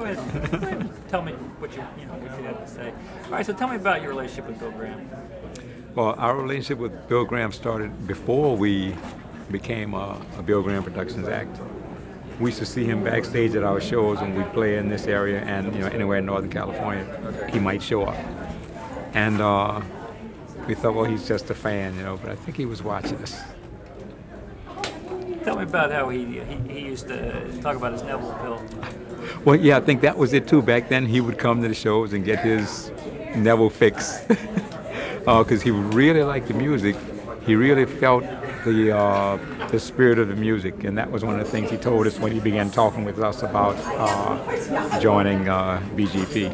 Go ahead. Go ahead and tell me what you have to say. All right, so tell me about your relationship with Bill Graham. Well, our relationship with Bill Graham started before we became a Bill Graham Productions act. We used to see him backstage at our shows when we play in this area, and anywhere in Northern California, he might show up. And we thought, well, he's just a fan, but I think he was watching us. Tell me about how he used to talk about his Neville pill. Well, yeah, I think that was it too. Back then, he would come to the shows and get his Neville fix, because he really liked the music. He really felt the spirit of the music, and that was one of the things he told us when he began talking with us about joining BGP.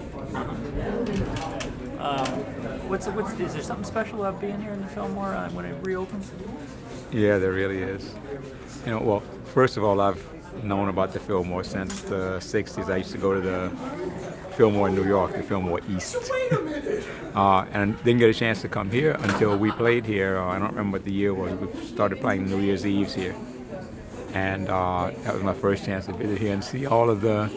Is there something special about being here in the Fillmore when it reopens? Yeah, there really is. Well, first of all, I've known about the Fillmore since the 60s. I used to go to the Fillmore in New York, the Fillmore East. And didn't get a chance to come here until we played here. I don't remember what the year was. We started playing New Year's Eves here. And that was my first chance to visit here and see all of the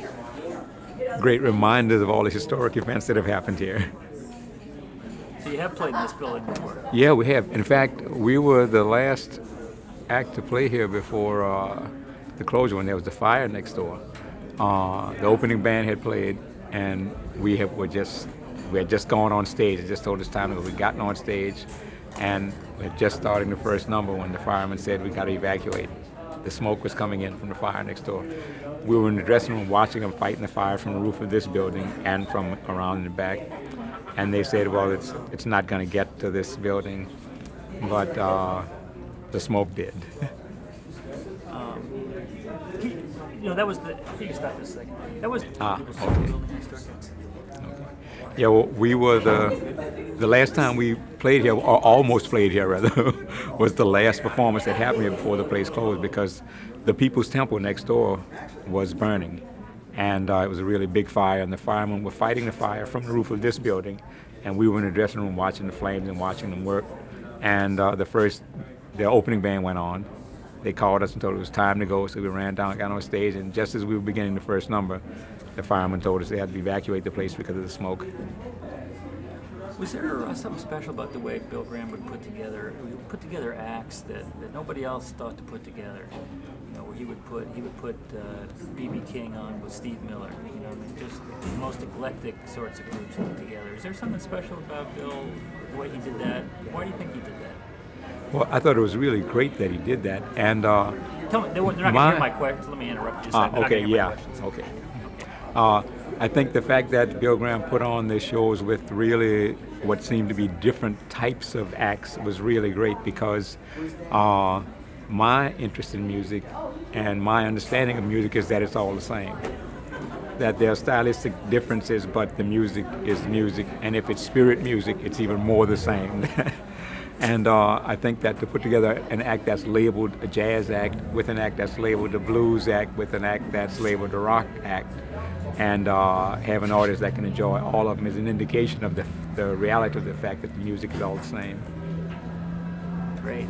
great reminders of all the historic events that have happened here. So you have played in this building before? Yeah, we have. In fact, we were the last act to play here before the closure, when there was the fire next door. The opening band had played, and we had just gone on stage. It just told us time to go. We'd gotten on stage, and we had just starting the first number when the fireman said we got to evacuate. The smoke was coming in from the fire next door. We were in the dressing room watching them fighting the fire from the roof of this building and from around in the back. And they said, well, it's not going to get to this building, but the smoke did. That was the. I think you stopped this a second. That was. Okay. Yeah, well, we were the last time we played here, or almost played here rather, was the last performance that happened here before the place closed, because the People's Temple next door was burning. And it was a really big fire, and the firemen were fighting the fire from the roof of this building, and we were in the dressing room watching the flames and watching them work. And the opening band went on. They called us and told us it was time to go, so we ran down, got on stage, and just as we were beginning the first number, the firemen told us they had to evacuate the place because of the smoke. Was there something special about the way Bill Graham would put together acts that nobody else thought to put together? Where he would put B.B. King on with Steve Miller. Just the most eclectic sorts of groups put together. Is there something special about Bill, the way he did that? Why do you think he did that? Well, I thought it was really great that he did that. And tell me, they're not going to hear my questions. Let me interrupt you. Okay, yeah, okay. I think the fact that Bill Graham put on the shows with really what seemed to be different types of acts was really great, because my interest in music and my understanding of music is that it's all the same. That there are stylistic differences, but the music is music, and if it's spirit music, it's even more the same. And I think that to put together an act that's labeled a jazz act with an act that's labeled a blues act with an act that's labeled a rock act, and have an audience that can enjoy all of them is an indication of the reality of the fact that the music is all the same. Great.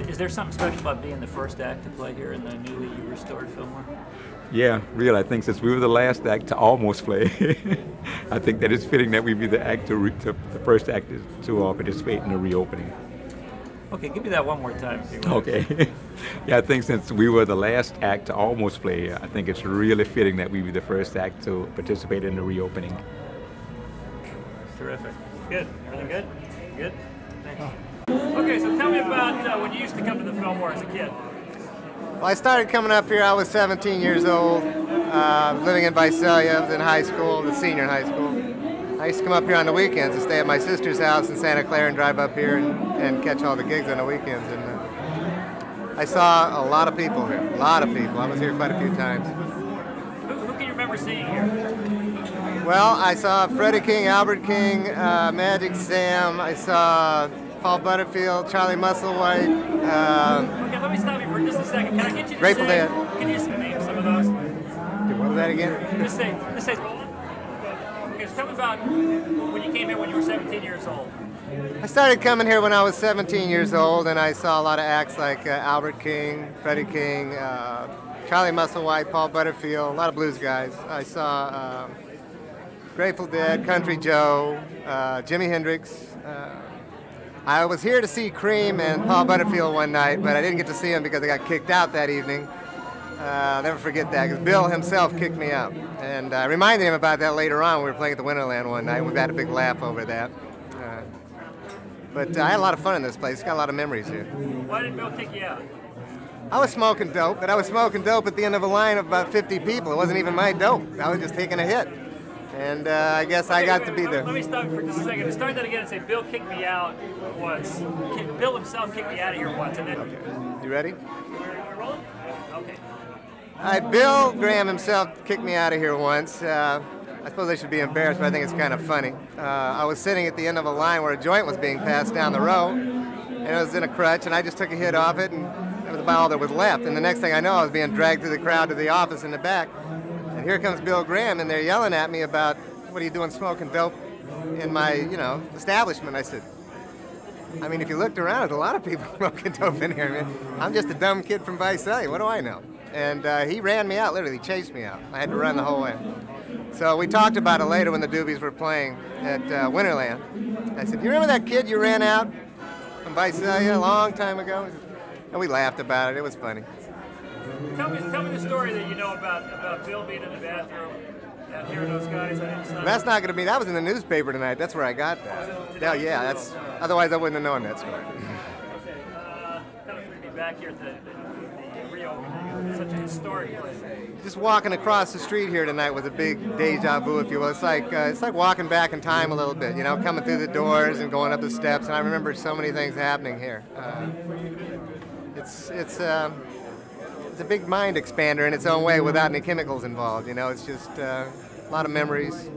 Is there something special about being the first act to play here in the newly restored Fillmore? Yeah, really. I think since we were the last act to almost play, I think that it's fitting that we be the the first act to participate in the reopening. Okay, give me that one more time, if you will. Okay. Yeah, I think since we were the last act to almost play, I think it's really fitting that we be the first act to participate in the reopening. Terrific. Good. Everything good? Good? Thanks. Okay, so tell me about when you used to come to the Fillmore as a kid. Well, I started coming up here, I was 17 years old, living in Visalia. I was in high school, the senior in high school. I used to come up here on the weekends and stay at my sister's house in Santa Clara and drive up here and catch all the gigs on the weekends. And I saw a lot of people here, a lot of people. I was here quite a few times. Who can you remember seeing here? Well, I saw Freddie King, Albert King, Magic Sam. I saw Paul Butterfield, Charlie Musselwhite. Okay, let me stop you for just a second. Can I get you to Grateful Dead. Can you just name some of those? What was that again? Just say. Okay, so tell me about when you came here when you were 17 years old. I started coming here when I was 17 years old, and I saw a lot of acts like Albert King, Freddie King, Charlie Musselwhite, Paul Butterfield, a lot of blues guys. I saw Grateful Dead, Country Joe, Jimi Hendrix. I was here to see Cream and Paul Butterfield one night, but I didn't get to see him because I got kicked out that evening. I'll never forget that, because Bill himself kicked me out. And I reminded him about that later on. We were playing at the Winterland one night, and we had a big laugh over that. But I had a lot of fun in this place. Got a lot of memories here. Why did Bill kick you out? I was smoking dope, but I was smoking dope at the end of a line of about 50 people. It wasn't even my dope. I was just taking a hit. And I guess I got to be the... Let me stop for just a second. Start that again and say, Bill kicked me out once. Bill himself kicked me out of here once. And then... Okay. You ready? We're rolling? Okay. All right, Bill Graham himself kicked me out of here once. I suppose I should be embarrassed, but I think it's kind of funny. I was sitting at the end of a line where a joint was being passed down the row, and it was in a crutch, and I just took a hit off it, and that was about all that was left. And the next thing I know, I was being dragged through the crowd to the office in the back, and here comes Bill Graham, and they're yelling at me about, what are you doing smoking dope in my, establishment? I said, I mean, if you looked around, there's a lot of people smoking dope in here, man. I'm just a dumb kid from Visalia. What do I know? And he ran me out, literally chased me out. I had to run the whole way. So we talked about it later when the Doobies were playing at Winterland. I said, you remember that kid you ran out from Visalia a long time ago? And we laughed about it. It was funny. Tell me the story that you know about Bill being in the bathroom and hearing those guys. That's not going to be, that was in the newspaper tonight. That's where I got that. Oh, yeah, that's, otherwise I wouldn't have known that story. Okay, kind of threw me back here at the Rio. Such a historic place. Just walking across the street here tonight was a big deja vu, if you will. It's like walking back in time a little bit, coming through the doors and going up the steps. And I remember so many things happening here. It's a big mind expander in its own way without any chemicals involved. It's just a lot of memories,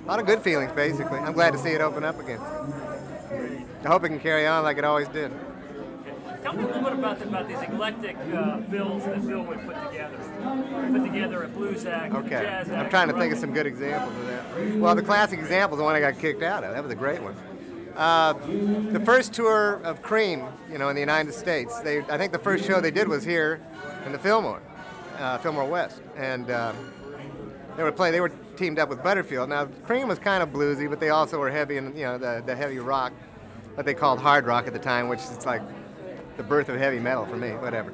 a lot of good feelings, basically. I'm glad to see it open up again. I hope it can carry on like it always did. Tell me a little bit about these eclectic bills that Bill would put together. Put together a blues act, a jazz act. I'm trying to think of some good examples of that. Well, the classic example is the one I got kicked out of. That was a great one. The first tour of Cream, in the United States, I think the first show they did was here in the Fillmore West. And they were teamed up with Butterfield. Now, Cream was kind of bluesy, but they also were heavy in, the heavy rock, what they called hard rock at the time, which is like the birth of heavy metal for me, whatever.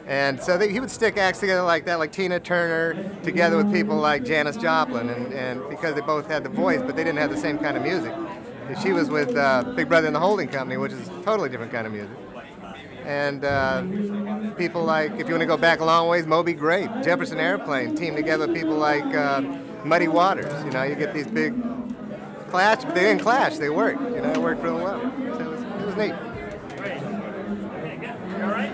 And so he would stick acts together like that, like Tina Turner, together with people like Janis Joplin, and because they both had the voice, but they didn't have the same kind of music. She was with Big Brother and the Holding Company, which is a totally different kind of music. And people like, if you want to go back a long ways, Moby Grape, Jefferson Airplane, teamed together with people like Muddy Waters. You get these big clash, but they didn't clash, they worked. It worked real well. So it was neat. Great. Okay, good. You all right?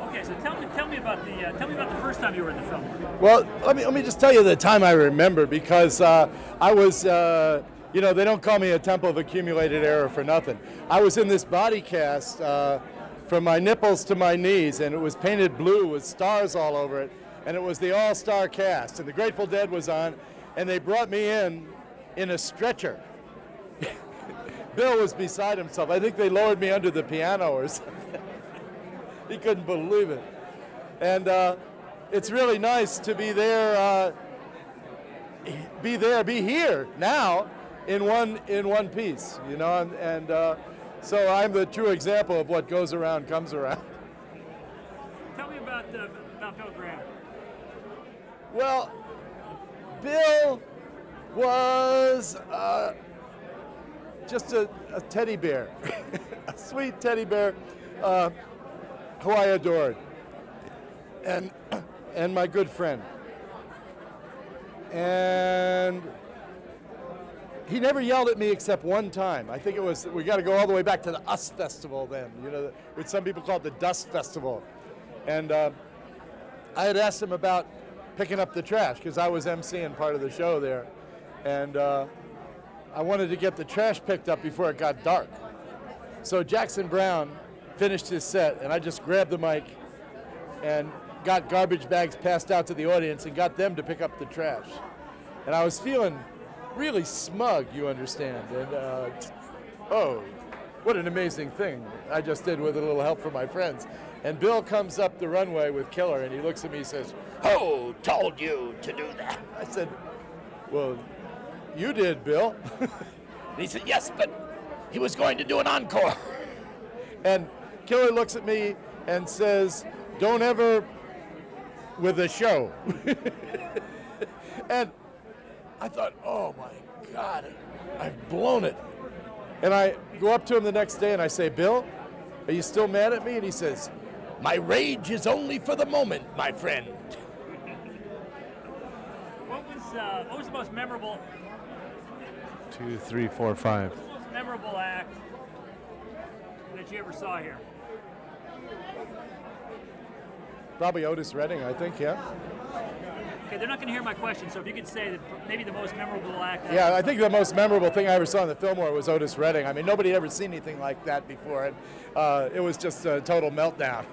Okay, so tell me about the first time you were in the film. Well, let me just tell you the time I remember, because I was, they don't call me a temple of accumulated error for nothing. I was in this body cast from my nipples to my knees, and it was painted blue with stars all over it, and it was the all-star cast, and the Grateful Dead was on, and they brought me in a stretcher. Bill was beside himself. I think they lowered me under the piano or something. He couldn't believe it. And it's really nice to be there, be here now in one piece, and so I'm the true example of what goes around comes around. Tell me about Bill Graham. Well, Bill was just a teddy bear, a sweet teddy bear who I adored, and my good friend. And he never yelled at me except one time. I think it was, we got to go all the way back to the US Festival then, which some people call it the Dust Festival. And I had asked him about picking up the trash, because I was emceeing part of the show there. And I wanted to get the trash picked up before it got dark. So Jackson Browne finished his set, and I just grabbed the mic and got garbage bags passed out to the audience and got them to pick up the trash. And I was feeling really smug, you understand. And oh, what an amazing thing I just did with a little help from my friends. And Bill comes up the runway with Killer, and he looks at me and says, "Who told you to do that?" I said, "Well, you did, Bill." And he said, "Yes, but he was going to do an encore." And Killer looks at me and says, "Don't ever with a show." And I thought, oh my God, I've blown it. And I go up to him the next day and I say, "Bill, are you still mad at me?" And he says, "My rage is only for the moment, my friend." What was the most memorable? 2, 3, 4, 5. What was the most memorable act that you ever saw here? Probably Otis Redding, I think, yeah. Okay, they're not going to hear my question, so if you could say that maybe the most memorable act. Yeah, I think the most memorable thing I ever saw in the Fillmore was Otis Redding. I mean, nobody had ever seen anything like that before, and it was just a total meltdown.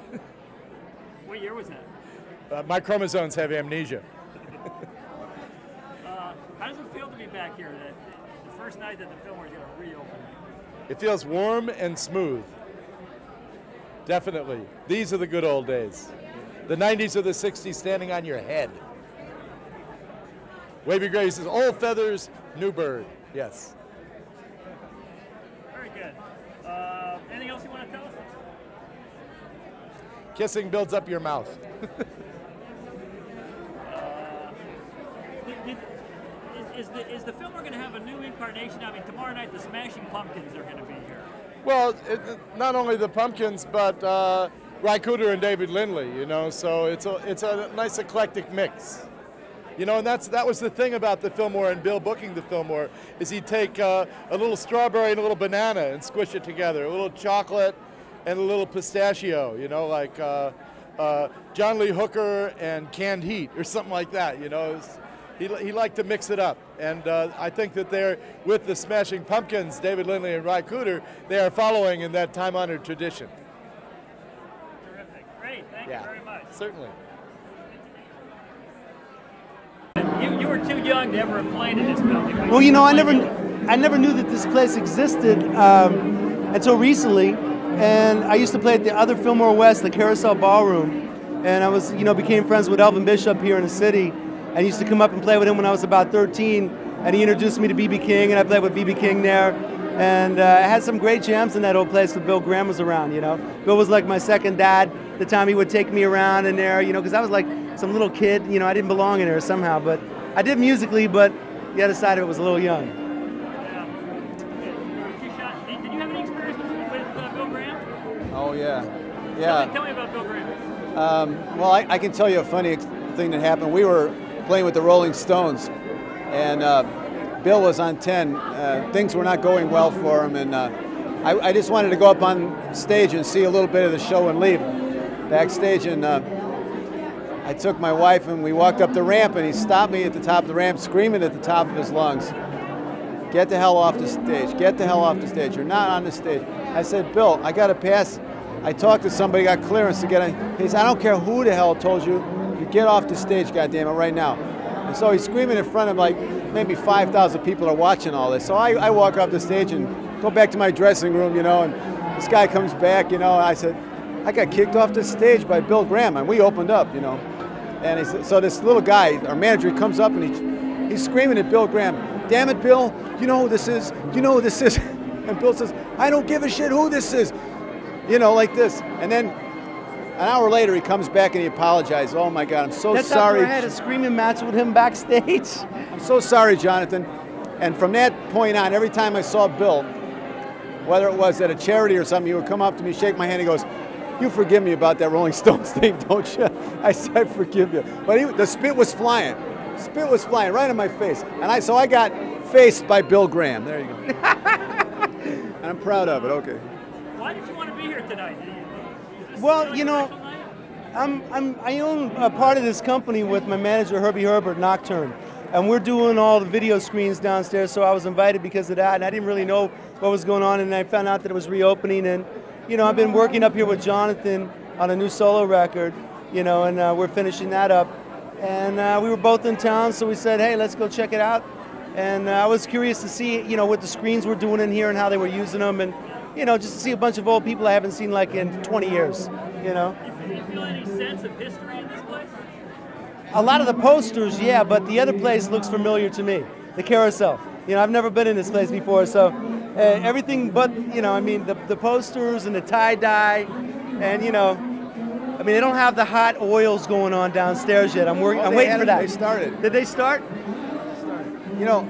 What year was that? My chromosomes have amnesia. How does it feel to be back here? The first night that the Fillmore is going to reopen. It feels warm and smooth. Definitely. These are the good old days. The 90s or the 60s standing on your head. Wavy Gray says, "Old feathers, new bird." Yes. Very good. Anything else you want to tell us? Kissing builds up your mouth. Is the Fillmore going to have a new incarnation? I mean, tomorrow night the Smashing Pumpkins are going to be here. Well, not only the Pumpkins, but Ry Cooder and David Lindley, you know, so it's a nice eclectic mix. You know, and that was the thing about the Fillmore and Bill booking the Fillmore, is he'd take a little strawberry and a little banana and squish it together, a little chocolate and a little pistachio, you know, like John Lee Hooker and canned heat or something like that, you know. He liked to mix it up, and I think that they're, with the Smashing Pumpkins, David Lindley and Ry Cooder, they are following in that time-honored tradition. Terrific. Great. Thank you very much. Certainly. You were too young to ever have played in this building. Well, you know, I never knew that this place existed until recently, and I used to play at the other Fillmore West, the Carousel Ballroom, and I was, you know, became friends with Elvin Bishop here in the city. I used to come up and play with him when I was about 13, and he introduced me to B.B. King, and I played with B.B. King there. And I had some great jams in that old place when Bill Graham was around, you know. Bill was like my second dad. The time he would take me around in there, you know, because I was like some little kid, you know, I didn't belong in there somehow. But I did musically, but the other side of it was a little young. Did you have any experience with Bill Graham? Oh, yeah. Yeah. Tell me about Bill Graham. Well, I can tell you a funny thing that happened. We were playing with the Rolling Stones, and Bill was on 10. Things were not going well for him, and I just wanted to go up on stage and see a little bit of the show and leave. Backstage, and I took my wife, and we walked up the ramp, and he stopped me at the top of the ramp, screaming at the top of his lungs, "Get the hell off the stage, get the hell off the stage, you're not on the stage." I said, "Bill, I got to pass." I talked to somebody, got clearance to get on. He said, "I don't care who the hell told you, you get off the stage, goddammit, right now." And so he's screaming in front of like maybe 5,000 people are watching all this. So I walk off the stage and go back to my dressing room, you know, and this guy comes back, you know, and I said, "I got kicked off the stage by Bill Graham," and we opened up, you know. And he said, so this little guy, our manager, comes up and he's screaming at Bill Graham, "Damn it, Bill, you know who this is, you know who this is." And Bill says, "I don't give a shit who this is," you know, like this. And then an hour later, he comes back and he apologized. "Oh my God, I'm so sorry." After I had a screaming match with him backstage. "I'm so sorry, Jonathan." And from that point on, every time I saw Bill, whether it was at a charity or something, he would come up to me, shake my hand, he goes, "You forgive me about that Rolling Stones thing, don't you?" I said, "I forgive you." But the spit was flying. Spit was flying right in my face. And so I got faced by Bill Graham. There you go. And I'm proud of it, okay. Why did you want to be here tonight? Well, you know, I own a part of this company with my manager, Herbie Herbert, Nocturne. And we're doing all the video screens downstairs, so I was invited because of that, and I didn't really know what was going on, and I found out that it was reopening, and, you know, I've been working up here with Jonathan on a new solo record, you know, and we're finishing that up. And we were both in town, so we said, hey, let's go check it out. And I was curious to see, you know, what the screens were doing in here and how they were using them, and, you know, just to see a bunch of old people I haven't seen like in 20 years. You know. You feel any sense of history in this place? A lot of the posters, yeah, but the other place looks familiar to me. The Carousel. You know, I've never been in this place before, so everything but, you know, I mean, the posters and the tie-dye, and, you know, I mean, they don't have the hot oils going on downstairs yet. I'm waiting for that. They started. Did they start? You know,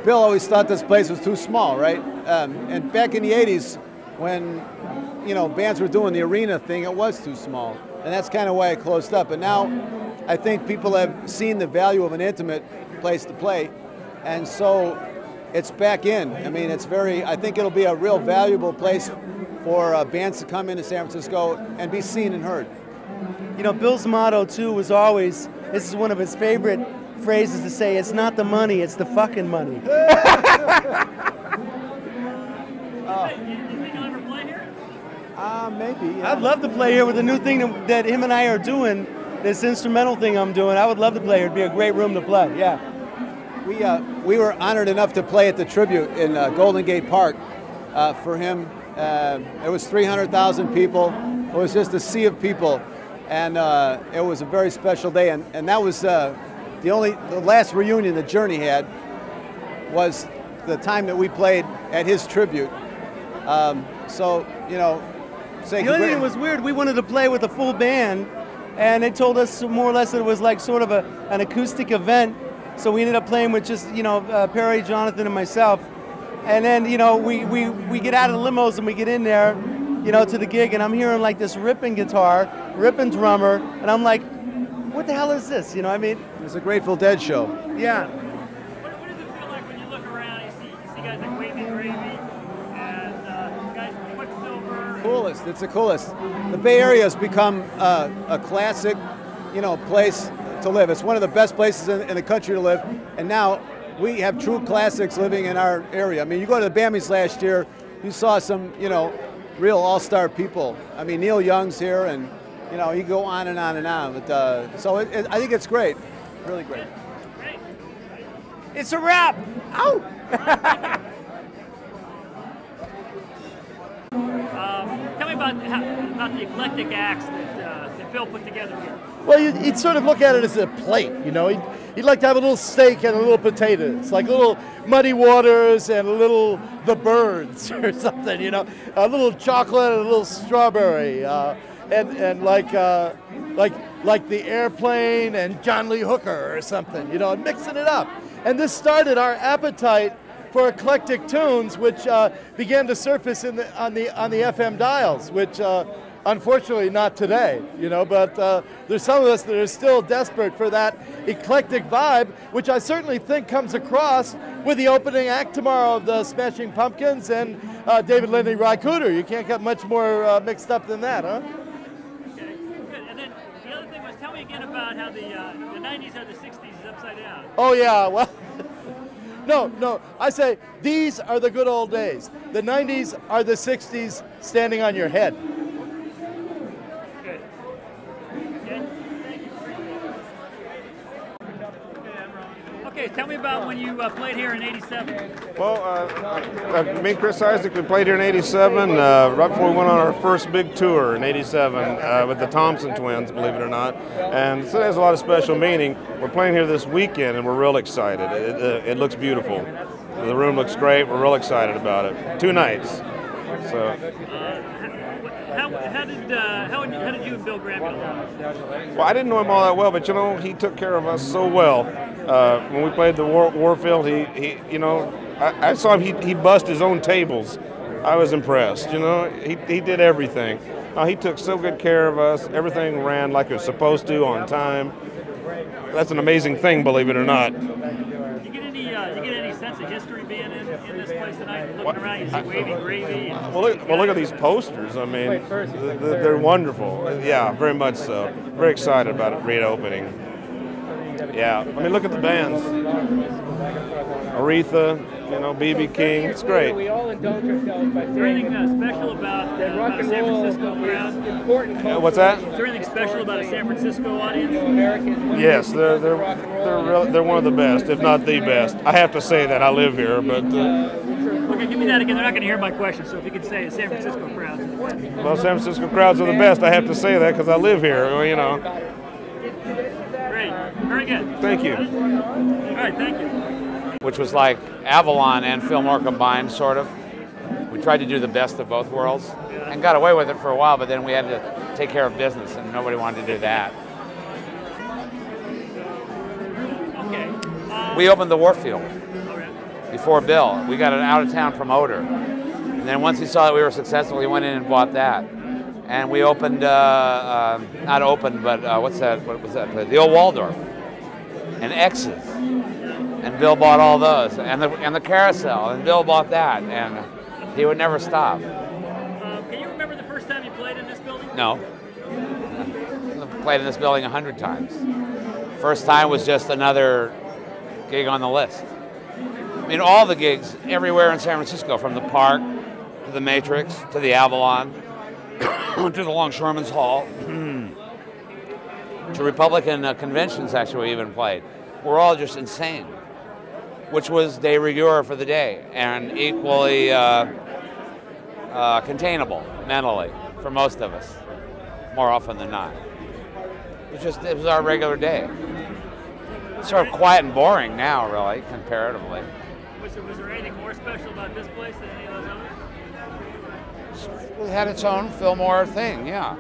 Bill always thought this place was too small, right? And back in the 80s, when, you know, bands were doing the arena thing, it was too small. And that's kind of why it closed up. But now I think people have seen the value of an intimate place to play. And so it's back in. I mean, I think it'll be a real valuable place for bands to come into San Francisco and be seen and heard. You know, Bill's motto, too, was always, this is one of his favorite phrases to say, it's not the money, it's the fucking money. You think you'll ever play here? Maybe. Yeah. I'd love to play here with the new thing that him and I are doing, this instrumental thing I'm doing. I would love to play here. It'd be a great room to play, yeah. We were honored enough to play at the Tribute in Golden Gate Park for him. It was 300,000 people. It was just a sea of people, and it was a very special day. And that was the last reunion that Journey had was the time that we played at his Tribute. So, you know, the only thing that was weird, we wanted to play with a full band, and they told us more or less that it was like sort of an acoustic event. So we ended up playing with just, you know, Perry, Jonathan, and myself. And then, you know, we get out of the limos and we get in there, you know, to the gig, and I'm hearing like this ripping guitar, ripping drummer, and I'm like, what the hell is this? You know what I mean? It's a Grateful Dead show. Yeah. What does it feel like when you look around, you see guys like Wavy Gravy and guys from Quicksilver? Coolest. It's the coolest. The Bay Area has become a classic, you know, place to live. It's one of the best places in the country to live, and now we have true classics living in our area. I mean, you go to the Bammies last year, you saw some, you know, real all-star people. I mean, Neil Young's here, and, you know, you go on and on and on. But, so I think it's great, really great. Great. It's a wrap. Ow! Tell me about the eclectic acts that Bill put together here. Well, he'd sort of look at it as a plate, you know. He'd like to have a little steak and a little potatoes, like little Muddy Waters and a little The Birds or something, you know. A little chocolate and a little strawberry, and like the Airplane and John Lee Hooker or something, you know, and mixing it up. And this started our appetite for eclectic tunes, which began to surface on the FM dials, which. Unfortunately, not today, you know, but there's some of us that are still desperate for that eclectic vibe, which I certainly think comes across with the opening act tomorrow of the Smashing Pumpkins and David Lindley Rycooter. You can't get much more mixed up than that, huh? Okay, good. And then the other thing was, tell me again about how the 90s or the 60s is upside down. Oh, yeah, well, no, I say these are the good old days. The 90s are the 60s standing on your head. Okay, tell me about when you played here in '87. Well, me and Chris Isaac, we played here in '87, right before we went on our first big tour in '87 with the Thompson Twins, believe it or not. And so it has a lot of special meaning. We're playing here this weekend, and we're real excited. It looks beautiful. The room looks great. We're real excited about it. 2 nights. So. How did you and Bill Graham get along? Well, I didn't know him all that well, but you know, he took care of us so well. When we played the Warfield, I saw him. He bust his own tables. I was impressed. You know, he did everything. He took so good care of us. Everything ran like it was supposed to on time. That's an amazing thing, believe it or not. You get any sense of history being in this place tonight? Looking around, you see Wavy Gravy. Well, look at these posters. I mean, they're wonderful. Yeah, very much so. Very excited about it reopening. Yeah, I mean, look at the bands. Aretha, you know, B.B. King. It's great. We all indulge ourselves by saying. Is there anything special about a San Francisco crowd? Important. What's that? Is there anything special about a San Francisco audience? Yes, they're one of the best, if not the best. I have to say that. I live here, but Okay, give me that again. They're not going to hear my question, so if you could say San Francisco crowds. Well, San Francisco crowds are the best. I have to say that because I live here, you know. Great. Very good. Thank you. All right, thank you. Which was like Avalon and Fillmore combined, sort of. We tried to do the best of both worlds and got away with it for a while, but then we had to take care of business, and nobody wanted to do that. Okay. We opened the Warfield before Bill. We got an out-of-town promoter. And then once he saw that we were successful, he went in and bought that. And we opened, not opened, but what's that? What was that? The old Waldorf and X's. And Bill bought all those. And the Carousel, and Bill bought that. And he would never stop. Can you remember the first time you played in this building? No. I've played in this building 100 times. First time was just another gig on the list. I mean, all the gigs everywhere in San Francisco, from the Park to the Matrix to the Avalon to the Longshoremen's Hall to Republican conventions, actually, we even played. We're all just insane, which was de rigueur for the day and equally containable mentally for most of us, more often than not. It was our regular day. It's sort of quiet and boring now, really, comparatively. Was there anything more special about this place than any of those others? It had its own Fillmore thing, yeah.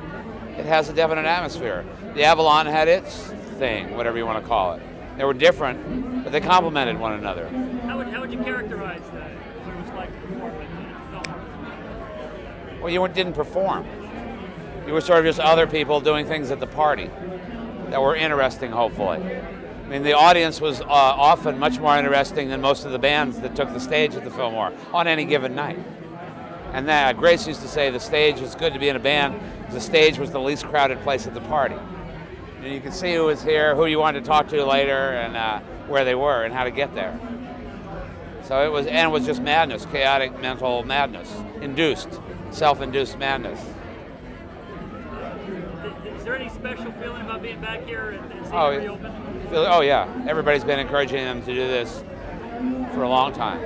It has a definite atmosphere. The Avalon had its thing, whatever you want to call it. They were different, but they complemented one another. How would you characterize that? What it was like to perform at Fillmore? Well, you didn't perform. You were sort of just other people doing things at the party that were interesting, hopefully. I mean, the audience was often much more interesting than most of the bands that took the stage at the Fillmore on any given night. And that Grace used to say the stage is good to be in a band. The stage was the least crowded place at the party. And you could see who was here, who you wanted to talk to later, and where they were, and how to get there. So it was just madness, chaotic mental madness, induced, self-induced madness. Is there any special feeling about being back here and seeing it reopen? Oh yeah, everybody's been encouraging them to do this for a long time.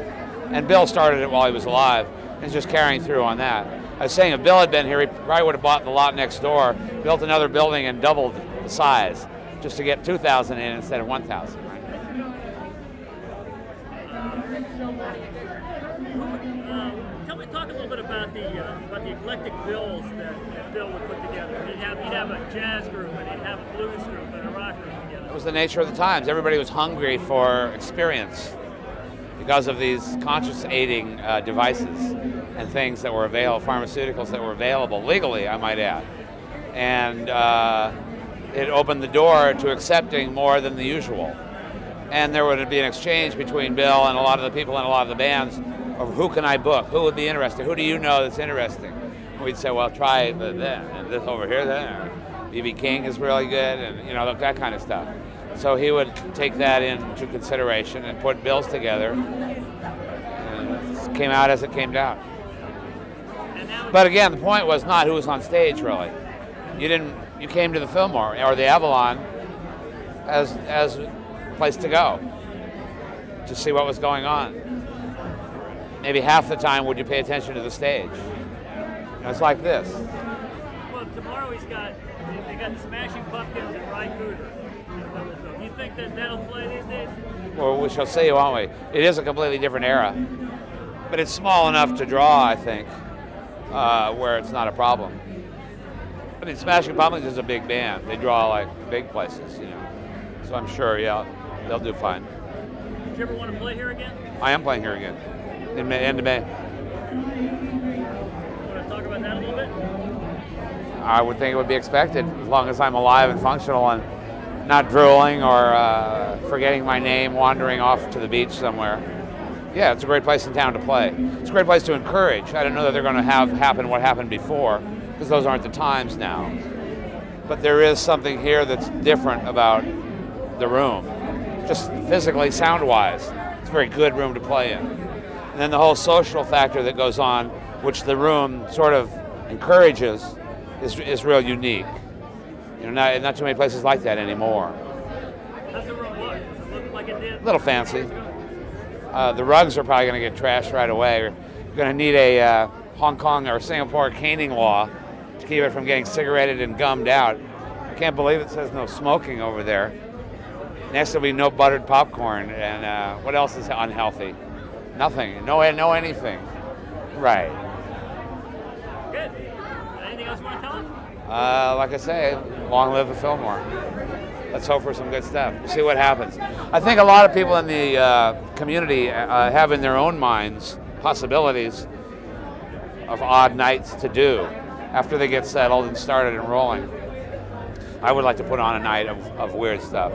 And Bill started it while he was alive, and is just carrying through on that. I was saying if Bill had been here, he probably would have bought the lot next door, built another building and doubled the size, just to get 2,000 in instead of 1,000. Talk a little bit about the eclectic bills that Bill would put together. He'd have a jazz group, and he'd have a blues group, and a rock group together. It was the nature of the times. Everybody was hungry for experience because of these conscious aiding devices and things that were available, pharmaceuticals that were available legally, I might add. And it opened the door to accepting more than the usual. And there would be an exchange between Bill and a lot of the people in a lot of the bands of who can I book, who would be interested, who do you know that's interesting? And we'd say, well, try that, and this over here, then. B.B. King is really good, and you know, that kind of stuff. So he would take that into consideration and put bills together, and it came out as it came out. But again, the point was not who was on stage, really. You came to the Fillmore or the Avalon as a place to go to see what was going on. Maybe half the time would you pay attention to the stage. You know, it's like this. Well, tomorrow they got the Smashing Pumpkins and Ryan Cooder. Do you think that'll play these days? Well, we shall see, won't we? It is a completely different era, but it's small enough to draw, I think, where it's not a problem. I mean, Smashing Pumpkins is a big band. They draw like big places, you know. So I'm sure, yeah, they'll do fine. Do you ever want to play here again? I am playing here again. In end of May. You want to talk about that a little bit? I would think it would be expected, as long as I'm alive and functional and not drooling or forgetting my name, wandering off to the beach somewhere. Yeah, it's a great place in town to play. It's a great place to encourage. I don't know that they're going to have happen what happened before, because those aren't the times now. But there is something here that's different about the room, just physically, sound-wise. It's a very good room to play in. And then the whole social factor that goes on, which the room sort of encourages, is real unique. You know, not too many places like that anymore. How's the room look? Does it look like it did? A little fancy. The rugs are probably going to get trashed right away. You're going to need a Hong Kong or Singapore caning law to keep it from getting cigaretted and gummed out. I can't believe it says no smoking over there. Next there'll be no buttered popcorn, and what else is unhealthy? Nothing. No anything. Right. Good. Anything else you want to tell us? Like I say, long live the Fillmore. Let's hope for some good stuff. We'll see what happens. I think a lot of people in the community have in their own minds possibilities of odd nights to do after they get settled and started and rolling. I would like to put on a night of weird stuff,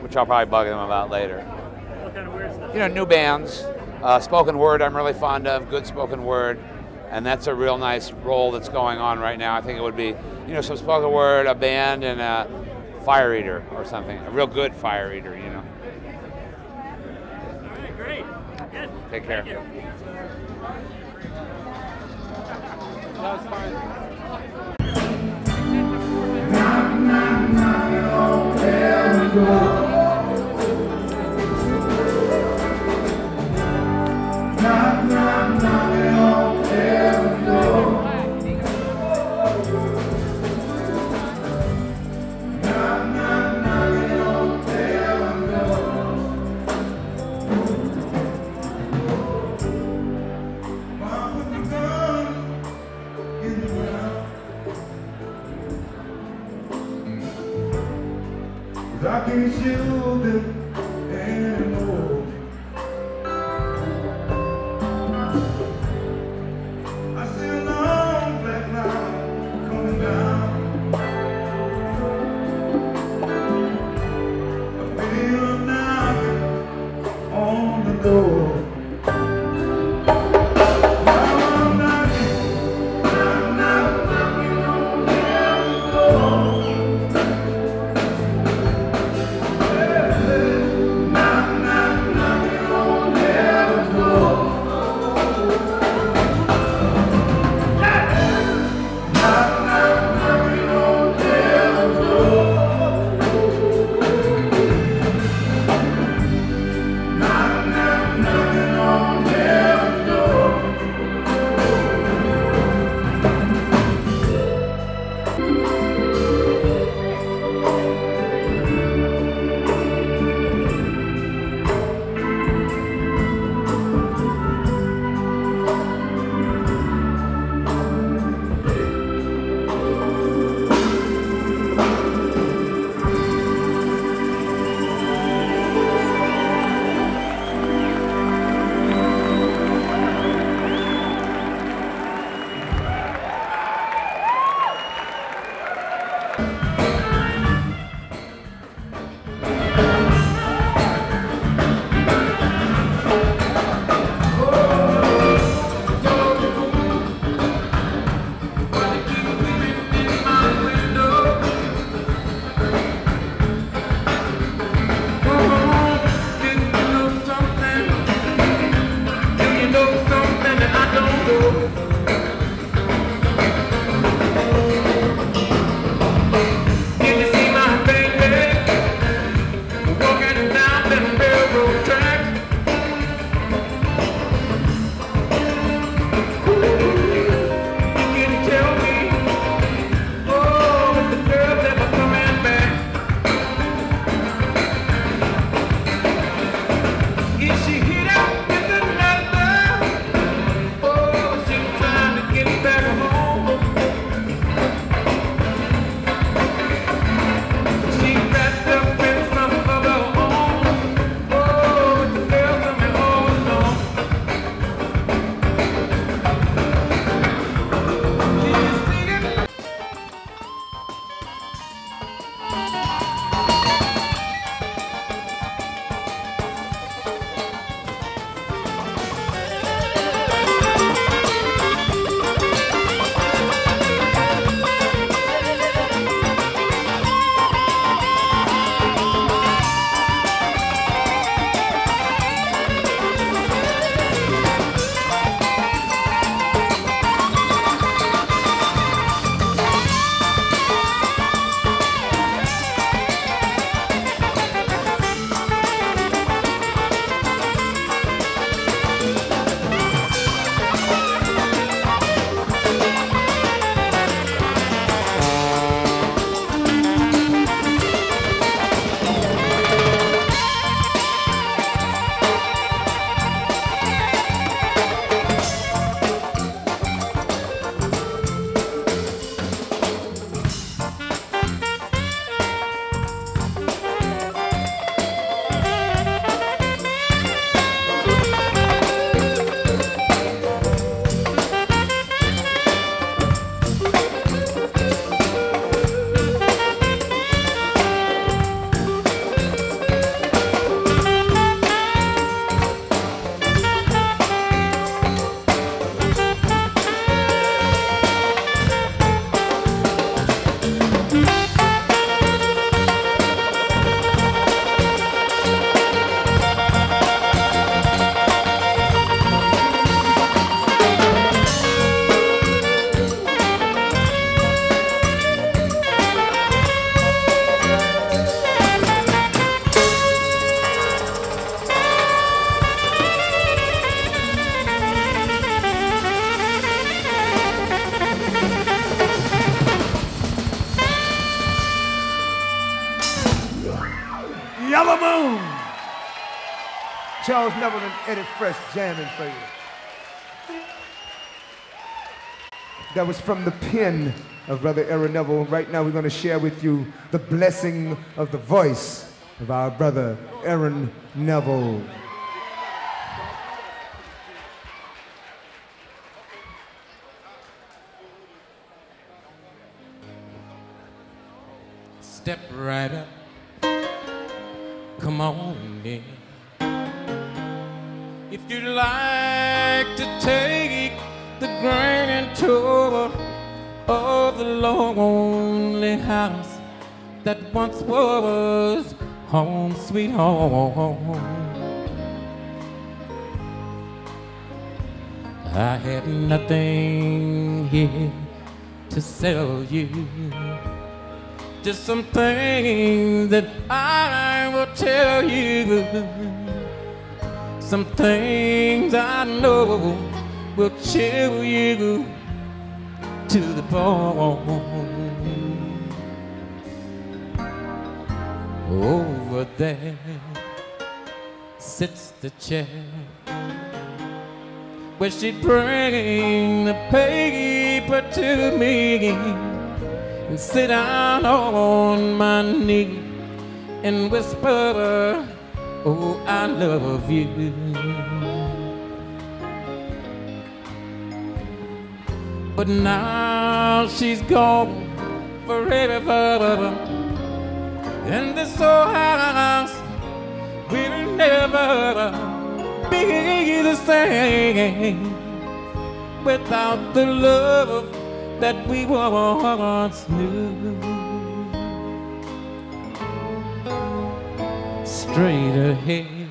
which I'll probably bug them about later. What kind of weird stuff? You know, new bands, spoken word I'm really fond of, good spoken word, and that's a real nice role that's going on right now. I think it would be, you know, some spoken word, a band, and a fire eater or something, a real good fire eater, you know. All right, great. Good. Take care. Thank you. That was fine. I can't see Charles Neville and Eddie Fresh jamming for you. That was from the pen of Brother Aaron Neville. Right now we're going to share with you the blessing of the voice of our brother Aaron Neville. Step right up, come on in. If you'd like to take the grand tour of the lonely house that once was home sweet home, I have nothing here to sell you, just some things that I will tell you, some things I know will chill you to the bone. Over there sits the chair where she'd bring the paper to me and sit down on my knee and whisper, oh, I love you. But now she's gone forever, and this old house will never be the same without the love that we once knew. Straight ahead,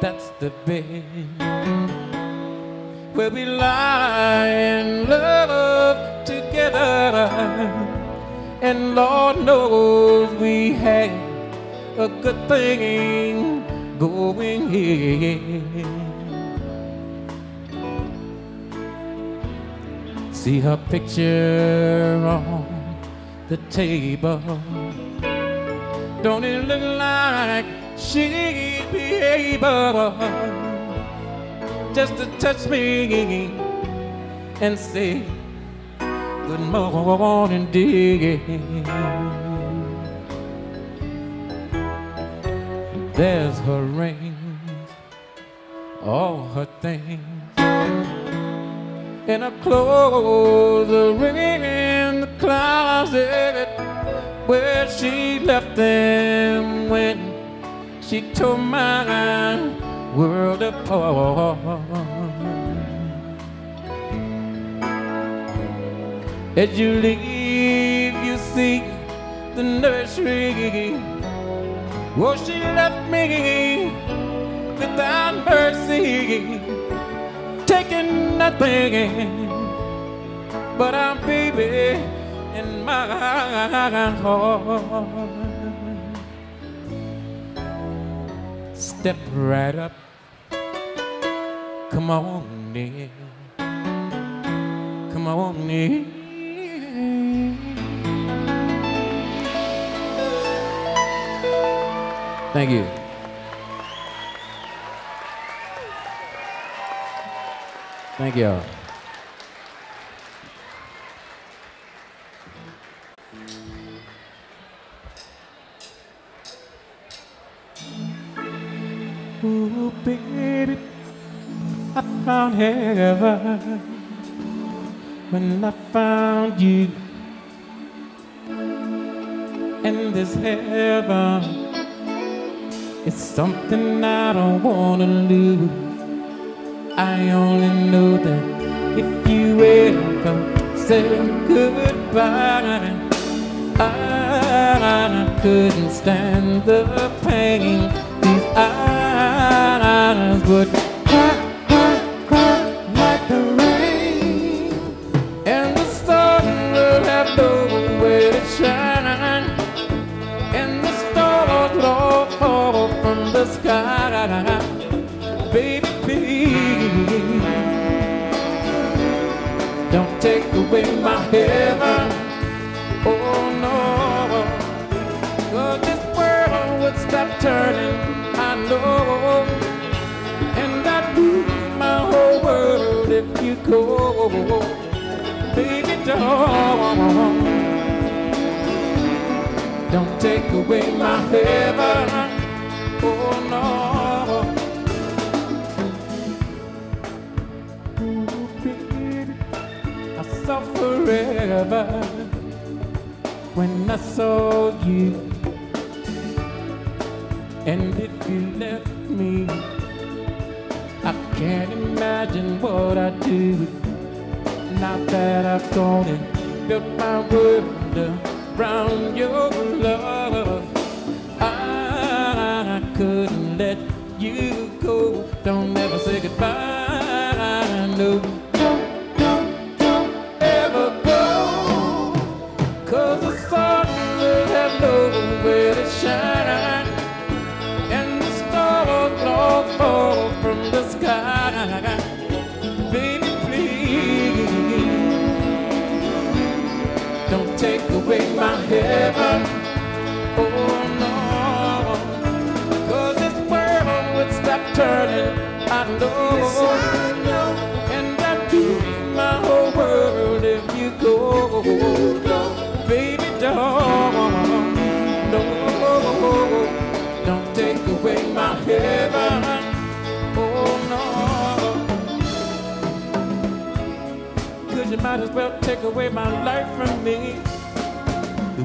that's the bed where we lie and love together, and Lord knows we had a good thing going here. See her picture on the table, don't it look like she'd be able just to touch me and say, good morning, dear. There's her rings, all her things, and her clothes are in the closet where she left them when she tore my world apart. As you leave, you see the nursery. Oh, she left me without mercy, taking nothing but our baby in my heart. Step right up, come on in, come on in. Thank you. Thank you. Ooh, baby, I found heaven when I found you. And this heaven is something I don't wanna lose. I only know that if you ever say goodbye, I couldn't stand the pain. These eyes would cry, cry, cry like the rain, and the sun will have nowhere to shine, and the stars will all fall from the sky. Baby, don't take away my heaven. Oh no, 'cause this world would stop turning. I know go. Baby, don't take away my heaven. Oh no. Ooh, baby, I saw forever when I saw you. And if you left me, I can't imagine what I'd do. Now that I've gone and built my world around your love, I couldn't let you go. Don't ever say goodbye, no. Don't ever go, 'cause the sun will have nowhere to shine, and the stars all fall from the sky. Baby, please, don't take away my heaven. Oh no, 'cause this world would stop turning, I know. Yes, I know. And I'd lose my whole world if you go. Baby, don't take away my heaven. Oh no, 'cause you might as well take away my life from me.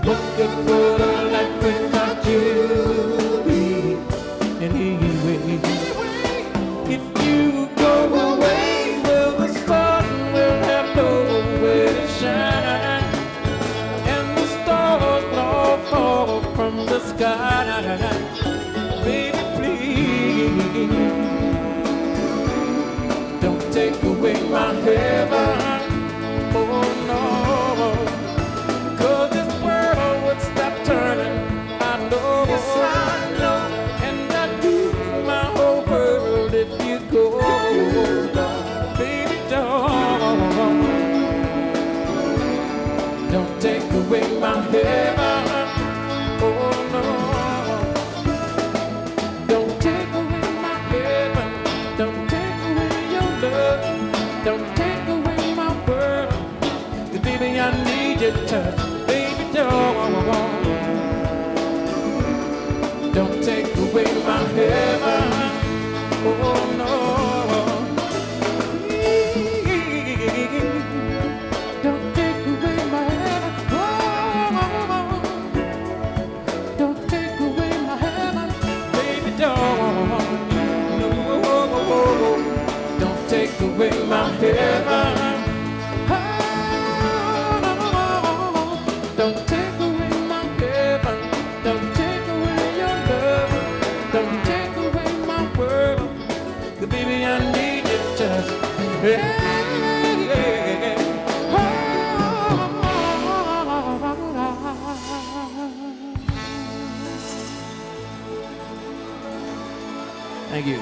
What good would a life without you be? Anyway, if you go away, well, the sun will have nowhere to shine, and the stars will all fall from the sky. Baby, please, don't take away my heaven. Oh no, 'cause this world would stop turning, I know. Yes, I know. And I'd lose my whole world if you go. Baby, don't take away my heaven. Oh no, don't take away my heaven. Don't take away your love. Don't take away my world. 'Cause baby, I need your touch. Baby, don't take away my heaven. Oh no, don't take away my heaven. Oh, don't take away my heaven. Baby, don't take away my heaven. Don't take away my heaven. Don't take away your love. Don't take away my world. 'Cause baby, I need your touch. Yeah. Thank you.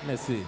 Merci.